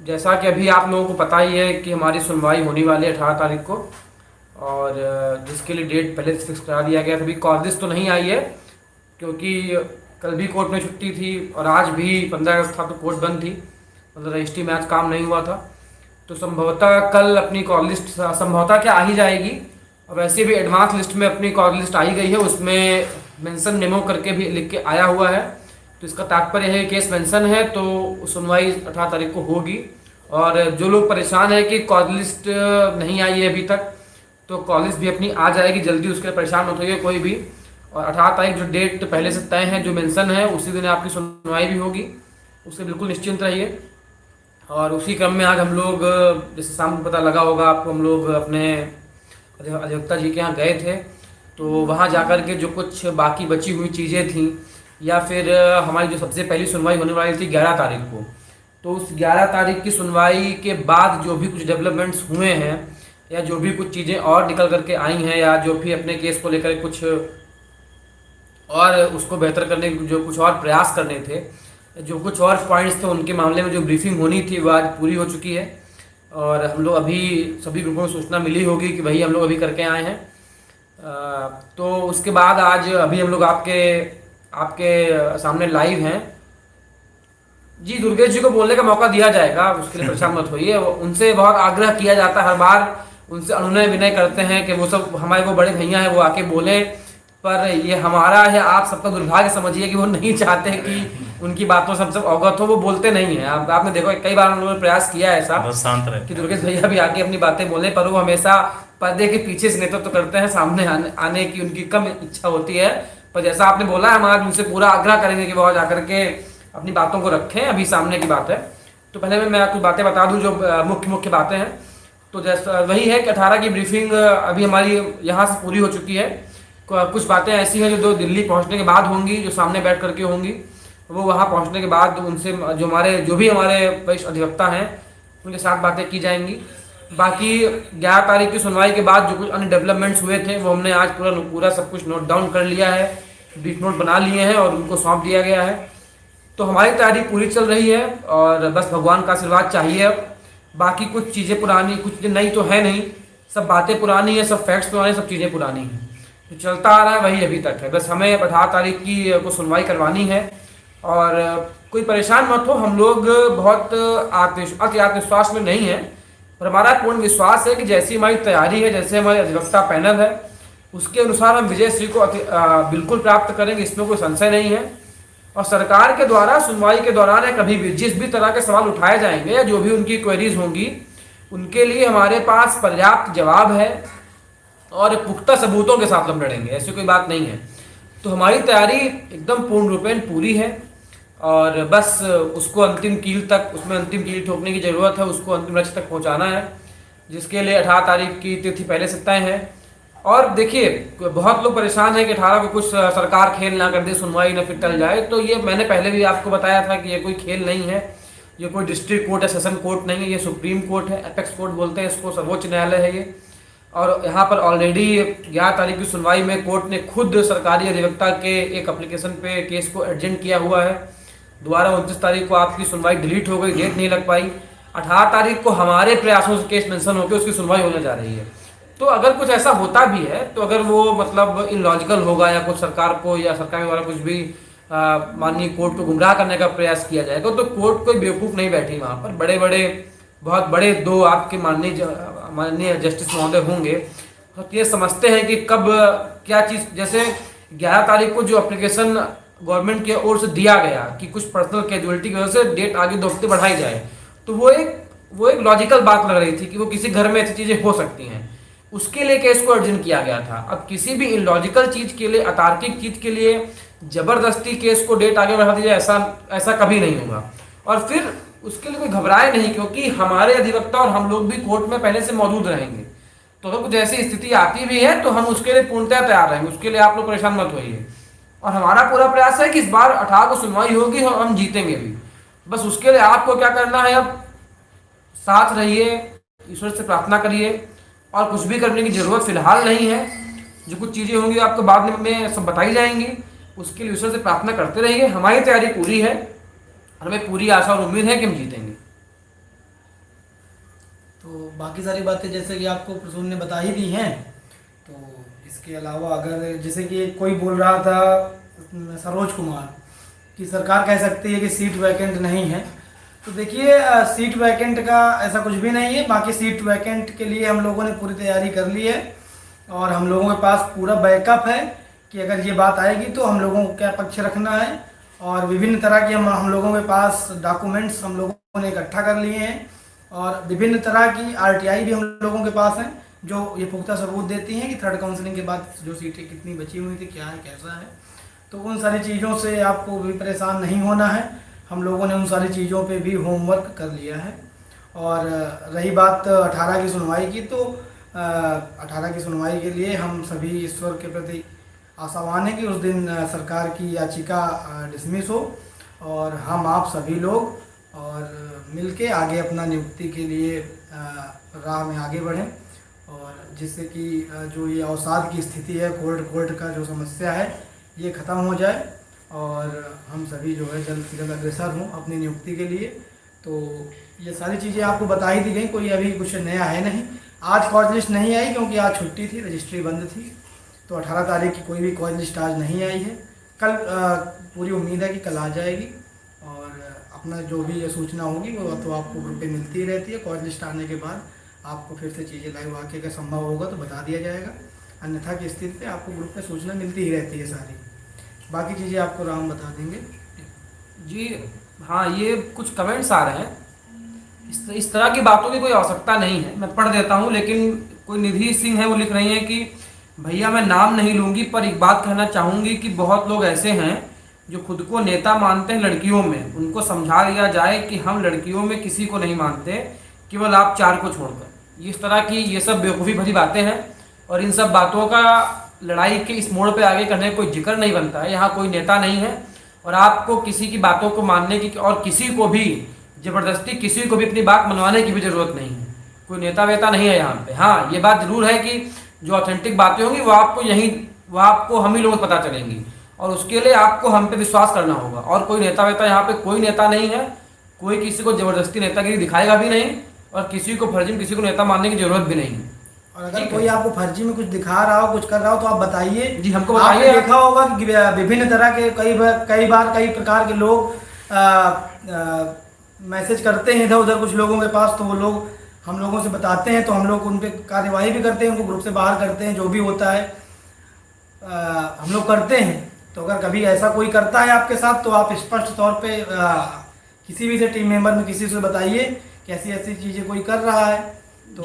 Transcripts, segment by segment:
जैसा कि अभी आप लोगों को पता ही है कि हमारी सुनवाई होने वाली है 18 तारीख को, और जिसके लिए डेट पहले से फिक्स करा दिया गया था। अभी कॉल लिस्ट तो नहीं आई है क्योंकि कल भी कोर्ट में छुट्टी थी और आज भी 15 अगस्त था तो कोर्ट बंद थी, मतलब रजिस्ट्री में आज काम नहीं हुआ था। तो संभवतः कल अपनी कॉल लिस्ट संभवतः क्या आ ही जाएगी। और वैसे भी एडवांस लिस्ट में अपनी कॉल लिस्ट आई गई है, उसमें मेंशन मेमो करके भी लिख के आया हुआ है। तो इसका तात्पर्य है केस मेंशन है तो सुनवाई 18 तारीख को होगी। और जो लोग परेशान है कि कॉल लिस्ट नहीं आई है अभी तक, तो कॉल लिस्ट भी अपनी आ जाएगी जल्दी, उसके लिए परेशान मत होइए कोई भी। और 18 तारीख जो डेट पहले से तय है, जो मेंशन है, उसी दिन आपकी सुनवाई भी होगी, उससे बिल्कुल निश्चिंत रहिए। और उसी क्रम में आज हम लोग, जैसे शाम को पता लगा होगा आपको, हम लोग अपने अधिवक्ता जी के यहाँ गए थे। तो वहाँ जाकर के जो कुछ बाकी बची हुई चीज़ें थी, या फिर हमारी जो सबसे पहली सुनवाई होने वाली थी 11 तारीख को, तो उस 11 तारीख की सुनवाई के बाद जो भी कुछ डेवलपमेंट्स हुए हैं, या जो भी कुछ चीज़ें और निकल करके आई हैं, या जो भी अपने केस को लेकर कुछ और उसको बेहतर करने के जो कुछ और प्रयास करने थे, जो कुछ और पॉइंट्स थे, उनके मामले में जो ब्रीफिंग होनी थी वो आज पूरी हो चुकी है। और हम लोग अभी सभी ग्रुपों को सूचना मिली होगी कि वही हम लोग अभी करके आए हैं। तो उसके बाद आज अभी हम लोग आपके आपके सामने लाइव हैं। जी, दुर्गेश जी को बोलने का मौका दिया जाएगा, उसके लिए परेशान मत होइए। उनसे बहुत आग्रह किया जाता है, हर बार उनसे अनुनय विनय करते हैं कि वो सब हमारे वो बड़े भैया हैं, वो आके बोले। पर ये हमारा है, आप सबका दुर्भाग्य समझिए कि वो नहीं चाहते कि उनकी बातों से हम सब अवगत हो, वो बोलते नहीं है। आपने देखो कई बार हम लोगों ने प्रयास किया है ऐसा, बस शांत रहे कि दुर्गेश भैया भी आके अपनी बातें बोले, पर वो हमेशा पर्दे के पीछे से नेतृत्व करते हैं, सामने आने की उनकी कम इच्छा होती है। पर जैसा आपने बोला है, हम आज उनसे पूरा आग्रह करेंगे कि वो जाकर के अपनी बातों को रखें। अभी सामने की बात है, तो पहले मैं कुछ बातें बता दूं जो मुख्य बातें हैं। तो जैसा वही है कि 18 की ब्रीफिंग अभी हमारी यहाँ से पूरी हो चुकी है। कुछ बातें ऐसी हैं जो दिल्ली पहुँचने के बाद होंगी, जो सामने बैठ करके होंगी, वो वहाँ पहुँचने के बाद उनसे जो भी हमारे वरिष्ठ अधिवक्ता हैं उनके साथ बातें की जाएंगी। बाकी 11 तारीख की सुनवाई के बाद जो कुछ अन्य डेवलपमेंट्स हुए थे वो हमने आज पूरा सब कुछ नोट डाउन कर लिया है, ब्रीफ नोट बना लिए हैं और उनको सौंप दिया गया है। तो हमारी तैयारी पूरी चल रही है और बस भगवान का आशीर्वाद चाहिए। अब बाकी कुछ चीज़ें पुरानी, कुछ चीज़ें नई तो है नहीं, सब बातें पुरानी है, सब फैक्ट्स पुराने, सब चीज़ें पुरानी हैं। जो चलता आ रहा है वही अभी तक है। बस हमें 18 तारीख की को सुनवाई करवानी है। और कोई परेशान मत हो, हम लोग बहुत आत्मविश्वास में नहीं है, पर हमारा पूर्ण विश्वास है कि जैसी हमारी तैयारी है, जैसे हमारे अधिवक्ता पैनल है, उसके अनुसार हम विजय श्री को बिल्कुल प्राप्त करेंगे, इसमें कोई संशय नहीं है। और सरकार के द्वारा सुनवाई के दौरान या कभी भी जिस भी तरह के सवाल उठाए जाएंगे या जो भी उनकी क्वेरीज होंगी, उनके लिए हमारे पास पर्याप्त जवाब है और पुख्ता सबूतों के साथ हम लड़ेंगे, ऐसी कोई बात नहीं है। तो हमारी तैयारी एकदम पूर्ण रूपेण पूरी है और बस उसको अंतिम कील तक, उसमें अंतिम कील ठोकने की ज़रूरत है, उसको अंतिम लक्ष्य तक पहुंचाना है, जिसके लिए 18 तारीख की तिथि पहले से तय है। और देखिए, बहुत लोग परेशान हैं कि 18 को कुछ सरकार खेल ना कर दे, सुनवाई ना फिर टल जाए। तो ये मैंने पहले भी आपको बताया था कि ये कोई खेल नहीं है, ये कोई डिस्ट्रिक्ट कोर्ट है, सेशन कोर्ट नहीं है, ये सुप्रीम कोर्ट है, एपेक्स कोर्ट बोलते हैं इसको, सर्वोच्च न्यायालय है ये। और यहाँ पर ऑलरेडी 11 तारीख की सुनवाई में कोर्ट ने खुद सरकारी अधिवक्ता के एक एप्लीकेशन पे केस को एडजेंट किया हुआ है। दोबारा 29 तारीख को आपकी सुनवाई डिलीट हो गई, डेट नहीं लग पाई। 18 तारीख को हमारे प्रयासों से केस मेंशन होकर उसकी सुनवाई होने जा रही है। तो अगर कुछ ऐसा होता भी है, तो अगर वो मतलब इलॉजिकल होगा या कुछ सरकार को या सरकार के द्वारा कुछ भी माननीय कोर्ट को गुमराह करने का प्रयास किया जाएगा, तो कोर्ट कोई बेवकूफ़ नहीं बैठी वहाँ पर। बड़े बड़े, बहुत बड़े दो आपके माननीय जस्टिस महोदय होंगे, तो ये समझते हैं कि कब क्या चीज़। जैसे 11 तारीख को जो एप्लीकेशन गवर्नमेंट की ओर से दिया गया कि कुछ पर्सनल कैजुअलिटी की वजह से डेट आगे 2 हफ्ते बढ़ाई जाए, तो वो एक लॉजिकल बात लग रही थी कि वो किसी घर में ऐसी चीज़ें हो सकती हैं, उसके लिए केस को अर्जेंट किया गया था। अब किसी भी इलॉजिकल चीज़ के लिए, अतार्किक चीज़ के लिए जबरदस्ती केस को डेट आगे बढ़ा दी जाए, ऐसा कभी नहीं होगा। और फिर उसके लिए कोई घबराए नहीं, क्योंकि हमारे अधिवक्ता और हम लोग भी कोर्ट में पहले से मौजूद रहेंगे। तो अगर कुछ ऐसी स्थिति आती भी है तो हम उसके लिए पूर्णतः तैयार रहेंगे, उसके लिए आप लोग परेशान मत होइए। और हमारा पूरा प्रयास है कि इस बार 18 को सुनवाई होगी और हम जीतेंगे भी। बस उसके लिए आपको क्या करना है, अब साथ रहिए, ईश्वर से प्रार्थना करिए, और कुछ भी करने की जरूरत फिलहाल नहीं है। जो कुछ चीज़ें होंगी आपको बाद में सब बताई जाएंगी, उसके लिए ईश्वर से प्रार्थना करते रहिए। हमारी तैयारी पूरी है और हमें पूरी आशा और उम्मीद है कि हम जीतेंगे। तो बाकी सारी बातें जैसे कि आपको प्रसून ने बता ही दी हैं। तो इसके अलावा अगर जैसे कि कोई बोल रहा था सरोज कुमार कि सरकार कह सकती है कि सीट वैकेंट नहीं है। तो देखिए सीट वैकेंट का ऐसा कुछ भी नहीं है। बाकी सीट वैकेंट के लिए हम लोगों ने पूरी तैयारी कर ली है और हम लोगों के पास पूरा बैकअप है कि अगर ये बात आएगी तो हम लोगों को क्या पक्ष रखना है। और विभिन्न तरह के हम लोगों के पास डॉक्यूमेंट्स हम लोगों ने इकट्ठा कर लिए हैं और विभिन्न तरह की आरटीआई भी हम लोगों के पास हैं जो ये पुख्ता सबूत देती हैं कि थर्ड काउंसलिंग के बाद जो सीटें कितनी बची हुई थी, क्या है, कैसा है। तो उन सारी चीज़ों से आपको भी परेशान नहीं होना है। हम लोगों ने उन सारी चीज़ों पे भी होमवर्क कर लिया है। और रही बात 18 की सुनवाई की, तो 18 की सुनवाई के लिए हम सभी ईश्वर के प्रति आशावान हैं कि उस दिन सरकार की याचिका डिसमिस हो और हम आप सभी लोग और मिलके आगे अपना नियुक्ति के लिए राह में आगे बढ़ें और जिससे कि जो ये अवसाद की स्थिति है, कोर्ट का जो समस्या है, ये ख़त्म हो जाए और हम सभी जो है जल्द से जल्द अग्रसर हों अपनी नियुक्ति के लिए। तो ये सारी चीज़ें आपको बता ही दी गई, कोई अभी कुछ नया है नहीं। आज कॉज लिस्ट नहीं आई क्योंकि आज छुट्टी थी, रजिस्ट्री बंद थी। तो 18 तारीख की कोई भी कॉज लिस्ट आज नहीं आई है। कल पूरी उम्मीद है कि कल आ जाएगी और अपना जो भी ये सूचना होगी वो तो आपको ग्रुप पे मिलती ही रहती है। कॉज लिस्ट आने के बाद आपको फिर से चीज़ें लाइव आके अगर संभव होगा तो बता दिया जाएगा, अन्यथा की स्थिति पे आपको ग्रुप पे सूचना मिलती ही रहती है सारी। बाकी चीज़ें आपको राम बता देंगे। जी हाँ, ये कुछ कमेंट्स आ रहे हैं, इस तरह की बातों की कोई आवश्यकता नहीं है। मैं पढ़ देता हूँ, लेकिन कोई निधि सिंह है, वो लिख रही हैं कि भैया मैं नाम नहीं लूँगी पर एक बात कहना चाहूँगी कि बहुत लोग ऐसे हैं जो खुद को नेता मानते हैं लड़कियों में। उनको समझा दिया जाए कि हम लड़कियों में किसी को नहीं मानते, केवल आप चार को छोड़कर। इस तरह की ये सब बेवकूफ़ी भरी बातें हैं और इन सब बातों का लड़ाई के इस मोड़ पे आगे करने का कोई जिक्र नहीं बनता है। यहाँ कोई नेता नहीं है और आपको किसी की बातों को मानने की और किसी को भी जबरदस्ती किसी को भी अपनी बात मनवाने की भी जरूरत नहीं है। कोई नेता वेता नहीं है यहाँ पे। हाँ, ये बात जरूर है कि जो ऑथेंटिक बातें होंगी वो आपको हम ही लोग पता चलेंगी और उसके लिए आपको हम पे विश्वास करना होगा। और कोई नेता वेता यहाँ पे कोई नेता नहीं है, कोई किसी को जबरदस्ती नेतागिरी दिखाएगा भी नहीं और किसी को फर्जी में किसी को नेता मानने की जरूरत भी नहीं है। और अगर कोई आपको फर्जी में कुछ दिखा रहा हो, कुछ कर रहा हो, तो आप बताइए जी, हमको बताइए। आपने देखा होगा कि विभिन्न तरह के कई बार कई प्रकार के लोग मैसेज करते हैं इधर उधर कुछ लोगों के पास, तो वो लोग हम लोगों से बताते हैं, तो हम लोग उन पर कार्यवाही भी करते हैं, उनको ग्रुप से बाहर करते हैं, जो भी होता है हम लोग करते हैं। तो अगर कभी ऐसा कोई करता है आपके साथ तो आप स्पष्ट तौर पे किसी भी से टीम मेंबर में किसी से बताइए कि ऐसी ऐसी चीज़ें कोई कर रहा है। तो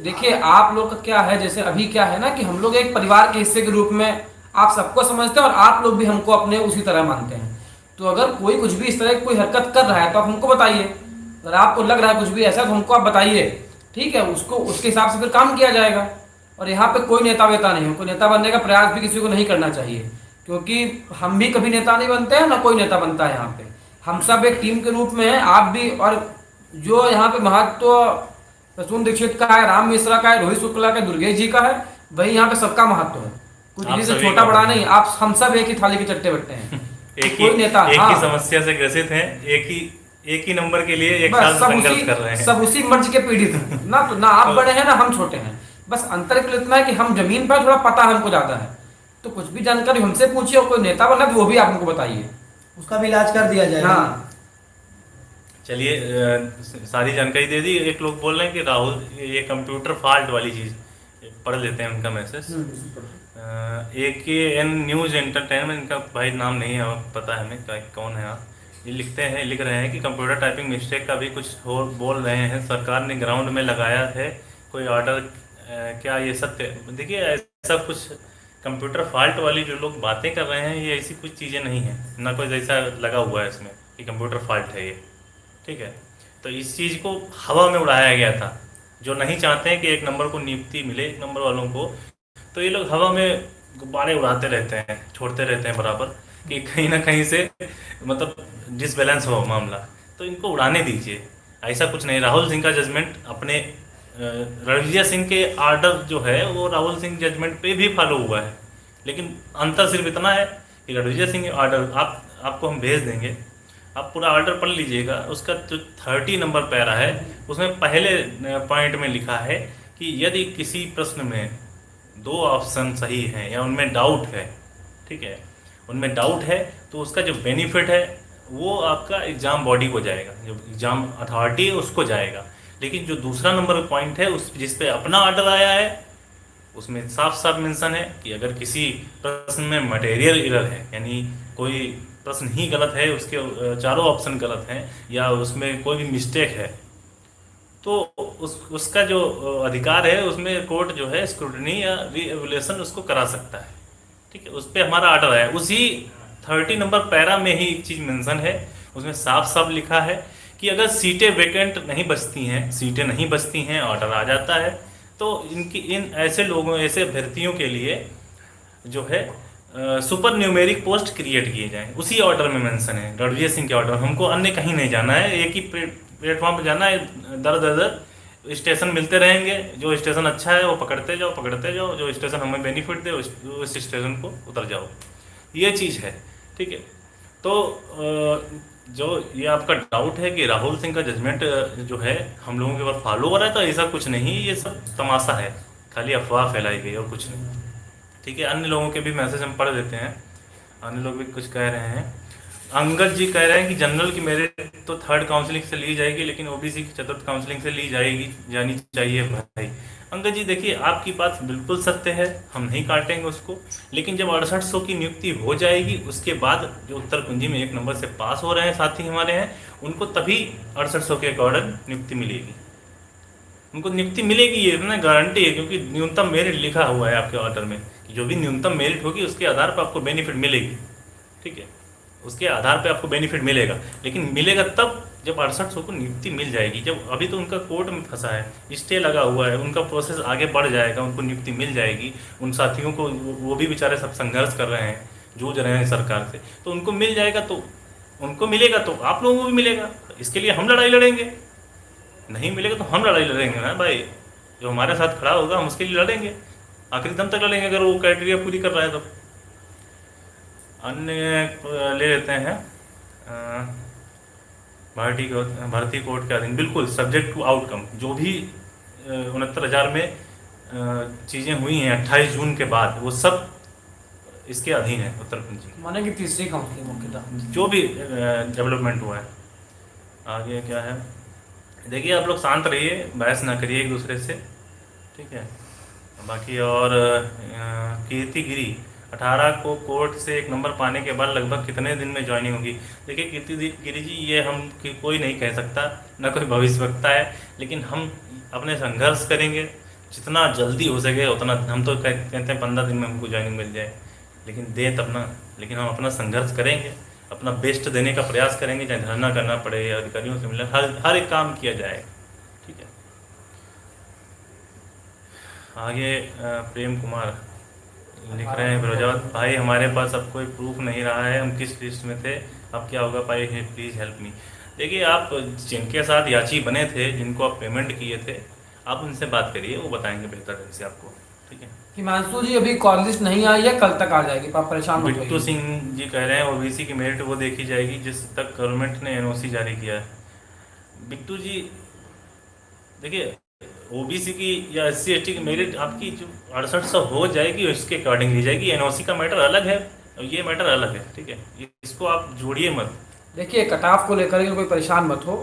देखिए आप लोग का क्या है, जैसे अभी क्या है ना कि हम लोग एक परिवार के हिस्से के रूप में आप सबको समझते हैं और आप लोग भी हमको अपने उसी तरह मानते हैं। तो अगर कोई कुछ भी इस तरह की कोई हरकत कर रहा है तो आप हमको बताइए। अगर आपको लग रहा है कुछ भी ऐसा तो हमको आप बताइए, ठीक है, उसको उसके हिसाब से फिर काम किया जाएगा। और यहाँ पे कोई नेता वेता नहीं हो, कोई नेता बनने का प्रयास भी किसी को नहीं करना चाहिए, क्योंकि हम भी कभी नेता नहीं बनते हैं, ना कोई नेता बनता है। यहाँ पे हम सब एक टीम के रूप में हैं, आप भी। और जो यहाँ पे महत्व प्रसून दीक्षित का है, राम मिश्रा का है, रोहित शुक्ला का, दुर्गेश जी का है, वही यहाँ पे सबका महत्व है। कुछ किसी से छोटा बड़ा नहीं, आप हम सब एक ही थाली के चट्टे बट्टे हैं। कोई नेता एक ही समस्या से ग्रसित हैं, एक ही नंबर के लिए एक साथ संघर्ष कर रहे हैं। सब उसी मर्ज के पीड़ित हैं ना। तो ना आप बड़े हैं ना हम छोटे हैं, बस अंतर केवल इतना है कि हम जमीन पर थोड़ा पता हमको ज्यादा है। तो कुछ भी जानकारी हमसे पूछिए और कोई नेता बना तो वो भी आप हमको बताइए, उसका भी इलाज कर दिया जाएगा। हाँ चलिए, सारी जानकारी दे दी। एक लोग बोल रहे हैं कि राहुल ये कंप्यूटर फॉल्ट वाली चीज़, पढ़ लेते हैं उनका मैसेज। AKN न्यूज़ एंटरटेनमेंट, इनका भाई नाम नहीं है, पता है हमें कौन है आप। ये लिख रहे हैं कि कंप्यूटर टाइपिंग मिस्टेक का भी कुछ हो बोल रहे हैं, सरकार ने ग्राउंड में लगाया है कोई ऑर्डर, क्या ये सत्य? देखिए, ऐसा कुछ कंप्यूटर फॉल्ट वाली जो लोग बातें कर रहे हैं, ये ऐसी कुछ चीज़ें नहीं है, ना कोई जैसा लगा हुआ है इसमें कि कंप्यूटर फॉल्ट है ये, ठीक है। तो इस चीज़ को हवा में उड़ाया गया था। जो नहीं चाहते हैं कि एक नंबर को नियुक्ति मिले, एक नंबर वालों को, तो ये लोग हवा में गुब्बारे उड़ाते रहते हैं, छोड़ते रहते हैं बराबर, कि कहीं ना कहीं से मतलब डिसबैलेंस हो मामला। तो इनको उड़ाने दीजिए, ऐसा कुछ नहीं। राहुल सिंह का जजमेंट अपने रणविजय सिंह के आर्डर जो है वो राहुल सिंह जजमेंट पे भी फॉलो हुआ है, लेकिन अंतर सिर्फ इतना है कि रणविजय सिंह आर्डर आपको हम भेज देंगे, आप पूरा ऑर्डर पढ़ लीजिएगा। उसका जो 30 नंबर पैरा है उसमें पहले पॉइंट में लिखा है कि यदि किसी प्रश्न में 2 ऑप्शन सही हैं या उनमें डाउट है, ठीक है, उनमें डाउट है तो उसका जो बेनिफिट है वो आपका एग्ज़ाम बॉडी को जाएगा, जो एग्ज़ाम अथॉरिटी है उसको जाएगा। लेकिन जो दूसरा नंबर पॉइंट है उस जिस पे अपना ऑर्डर आया है उसमें साफ साफ मेंशन है कि अगर किसी प्रश्न में मटेरियल एरर है, यानी कोई प्रश्न ही गलत है, उसके चारों ऑप्शन गलत हैं या उसमें कोई भी मिस्टेक है, तो उसका जो अधिकार है उसमें कोर्ट जो है स्क्रूटनी या रीएवल्यूशन उसको करा सकता है, ठीक है। उस पर हमारा ऑर्डर है। उसी 30 नंबर पैरा में ही एक चीज़ मेंशन है, उसमें साफ साफ लिखा है कि अगर सीटें वैकेंट नहीं बचती हैं, सीटें नहीं बचती हैं, ऑर्डर आ जाता है, तो इन ऐसे लोगों, ऐसे अभ्यर्थियों के लिए जो है सुपर न्यूमेरिक पोस्ट क्रिएट किए जाएं। उसी ऑर्डर में मेंशन है, रणवीर सिंह के ऑर्डर। हमको अन्य कहीं नहीं जाना है, एक ही प्लेटफॉर्म पर जाना है। दर दर दर स्टेशन मिलते रहेंगे, जो स्टेशन अच्छा है वो पकड़ते जाओ, जो स्टेशन हमें बेनिफिट दे उस स्टेशन को उतर जाओ, ये चीज़ है, ठीक है। तो जो ये आपका डाउट है कि राहुल सिंह का जजमेंट जो है हम लोगों के ऊपर फॉलो हो रहा है, तो ऐसा कुछ नहीं, ये सब तमाशा है, खाली अफवाह फैलाई गई और कुछ नहीं, ठीक है। अन्य लोगों के भी मैसेज हम पढ़ देते हैं, अन्य लोग भी कुछ कह रहे हैं। अंगद जी कह रहे हैं कि जनरल की मेरिट तो 3rd काउंसलिंग से ली जाएगी, लेकिन ओबीसी की 4th काउंसलिंग से ली जानी चाहिए भाई। अंगद जी देखिए, आपकी बात बिल्कुल सत्य है, हम नहीं काटेंगे उसको, लेकिन जब 6800 की नियुक्ति हो जाएगी उसके बाद जो उत्तर कुंजी में 1 नंबर से पास हो रहे हैं साथी हमारे हैं, उनको तभी 6800 के अकॉर्डिंग नियुक्ति मिलेगी, उनको नियुक्ति मिलेगी, ये ना गारंटी है, क्योंकि न्यूनतम मेरिट लिखा हुआ है आपके ऑर्डर में कि जो भी न्यूनतम मेरिट होगी उसके आधार पर आपको बेनिफिट मिलेगी, ठीक है, उसके आधार पे आपको बेनिफिट मिलेगा। लेकिन मिलेगा तब जब 6800 को नियुक्ति मिल जाएगी। जब अभी तो उनका कोर्ट में फंसा है, स्टे लगा हुआ है, उनका प्रोसेस आगे बढ़ जाएगा, उनको नियुक्ति मिल जाएगी। उन साथियों को, वो भी बेचारे सब संघर्ष कर रहे हैं, जूझ रहे हैं सरकार से, तो उनको मिल जाएगा, तो उनको मिलेगा तो आप लोगों को भी मिलेगा। इसके लिए हम लड़ाई लड़ेंगे, नहीं मिलेगा तो हम लड़ाई लड़ेंगे ना भाई, जो हमारे साथ खड़ा होगा हम उसके लिए लड़ेंगे, आखिरी दम तक लड़ेंगे, अगर वो क्राइटेरिया पूरी कर रहा है तो। अन्य ले लेते हैं भर्ती कोर्ट के अधीन, बिल्कुल सब्जेक्ट टू आउटकम, जो भी 69,000 में चीज़ें हुई हैं 28 जून के बाद, वो सब इसके अधीन है उत्तर कुंजी, माने कि 3री काउंसलिंग मुख्यतः जो भी डेवलपमेंट हुआ है। आगे क्या है, देखिए आप लोग शांत रहिए, बहस ना करिए एक दूसरे से, ठीक है। बाकी और कीर्ति गिरी 18 को कोर्ट से 1 नंबर पाने के बाद लगभग कितने दिन में ज्वाइनिंग होगी। देखिए कीर्ति गिरी जी, ये हम कोई नहीं कह सकता, ना कोई भविष्यवक्ता है, लेकिन हम अपने संघर्ष करेंगे जितना जल्दी हो सके उतना। हम तो कहते हैं 15 दिन में हमको ज्वाइनिंग मिल जाए, लेकिन दे तब ना, लेकिन हम अपना संघर्ष करेंगे, अपना बेस्ट देने का प्रयास करेंगे, चाहे धरना करना पड़े या अधिकारियों से मिले, हर एक काम किया जाएगा, ठीक है। आगे प्रेम कुमार लिख रहे हैं, फिरोजाबाद भाई हमारे पास अब कोई प्रूफ नहीं रहा है, हम किस लिस्ट में थे, अब क्या होगा भाई, प्लीज़ हेल्प मी। देखिए आप जिनके साथ याची बने थे, जिनको आप पेमेंट किए थे, आप उनसे बात करिए, वो बताएंगे बेहतर ढंग से आपको, ठीक है। हिमांशु जी अभी कॉल लिस्ट नहीं आई है, कल तक आ जाएगी, आप परेशान मत होइए। बिट्टू सिंह जी कह रहे हैं ओबीसी की मेरिट वो देखी जाएगी जिस तक गवर्नमेंट ने एनओसी जारी किया है। बिट्टू जी देखिए, ओबीसी की या एससी एसटी की मेरिट आपकी जो 6800 हो जाएगी उसके अकॉर्डिंग ली जाएगी। एनओसी का मैटर अलग है और ये मैटर अलग है, ठीक है, इसको आप जोड़िए मत। देखिए कट ऑफ को लेकर के कोई परेशान मत हो,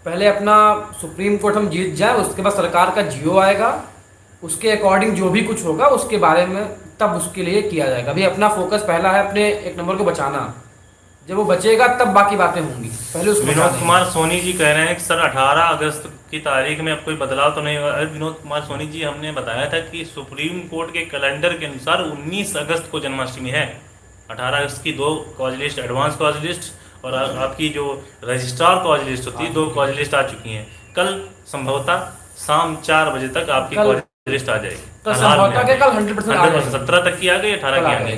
पहले अपना सुप्रीम कोर्ट हम जीत जाए, उसके बाद सरकार का जियो आएगा, उसके अकॉर्डिंग जो भी कुछ होगा उसके बारे में तब उसके लिए किया जाएगा। अभी अपना फोकस पहला है अपने 1 नंबर को बचाना, जब वो बचेगा तब बाकी बातें होंगी, पहले उसको। विनोद कुमार सोनी जी कह रहे हैं कि सर 18 अगस्त की तारीख में अब कोई बदलाव तो नहीं होगा। अरे विनोद कुमार सोनी जी, हमने बताया था कि सुप्रीम कोर्ट के कैलेंडर के अनुसार 19 अगस्त को जन्माष्टमी है। 18 अगस्त की 2 cause list, advance cause list, और आपकी जो रजिस्ट्रार कॉज लिस्ट होती है 2 कॉज लिस्ट आ चुकी हैं। कल संभवतः शाम 4 बजे तक आपकी कॉज लिस्ट आ जाएगी। तो संभवतः कल 100% 17 तक की आ गई, 18 की आ गई।